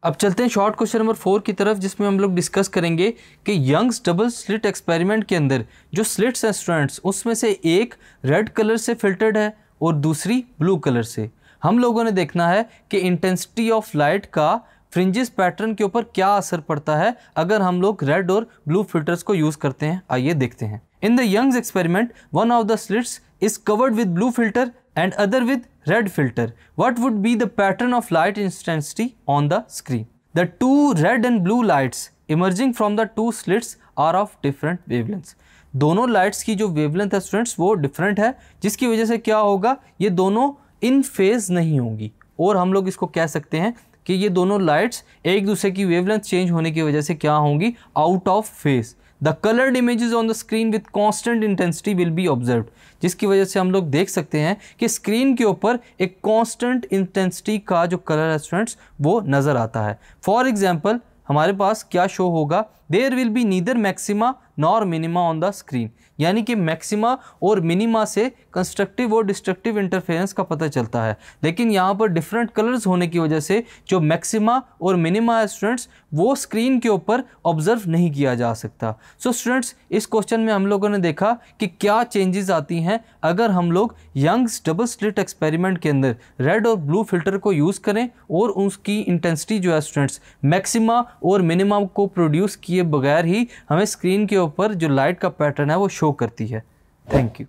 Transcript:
अब चलते हैं शॉर्ट क्वेश्चन नंबर 4 की तरफ, जिसमें हम लोग डिस्कस करेंगे कि यंग्स डबल स्लिट एक्सपेरिमेंट के अंदर जो स्लिट्स हैं स्टूडेंट्स, उसमें से एक रेड कलर से फिल्टर्ड है और दूसरी ब्लू कलर से। हम लोगों ने देखना है कि इंटेंसिटी ऑफ लाइट का फ्रिंजेस पैटर्न के ऊपर क्या असर पड़ता है अगर हम लोग रेड और ब्लू फिल्टर्स को यूज़ करते हैं। आइए देखते हैं। In the Young's experiment one of the slits is covered with blue filter and other with red filter. What would be the pattern of light intensity on the screen? The two red and blue lights emerging from the two slits are of different wavelengths. दोनों lights की जो wavelength है students वो different है, जिसकी वजह से क्या होगा, ये दोनों इन फेज नहीं होंगी और हम लोग इसको कह सकते हैं कि ये दोनों लाइट्स एक दूसरे की वेवलेंथ चेंज होने की वजह से क्या होंगी, out of phase. The colored images on the screen with constant intensity will be observed, जिसकी वजह से हम लोग देख सकते हैं कि स्क्रीन के ऊपर एक कांस्टेंट इंटेंसिटी का जो कलर है स्टूडेंट्स वो नज़र आता है। फॉर एग्जाम्पल हमारे पास क्या शो होगा, there will be neither maxima nor minima on the screen, यानी कि मैक्सिमा और मिनिमा से कंस्ट्रक्टिव और डिस्ट्रक्टिव इंटरफेरेंस का पता चलता है, लेकिन यहाँ पर डिफरेंट कलर्स होने की वजह से जो मैक्सिमा और मिनिमा है स्टूडेंट्स वो स्क्रीन के ऊपर ऑब्जर्व नहीं किया जा सकता। सो स्टूडेंट्स इस क्वेश्चन में हम लोगों ने देखा कि क्या चेंजेस आती हैं अगर हम लोग यंग्स डबल स्लिट एक्सपेरिमेंट के अंदर रेड और ब्लू फिल्टर को यूज़ करें और उसकी इंटेंसिटी जो है स्टूडेंट्स मैक्सिमा और मिनिमा को प्रोड्यूस किए बगैर ही हमें स्क्रीन के ऊपर जो लाइट का पैटर्न है वो शो करती है। Thank you.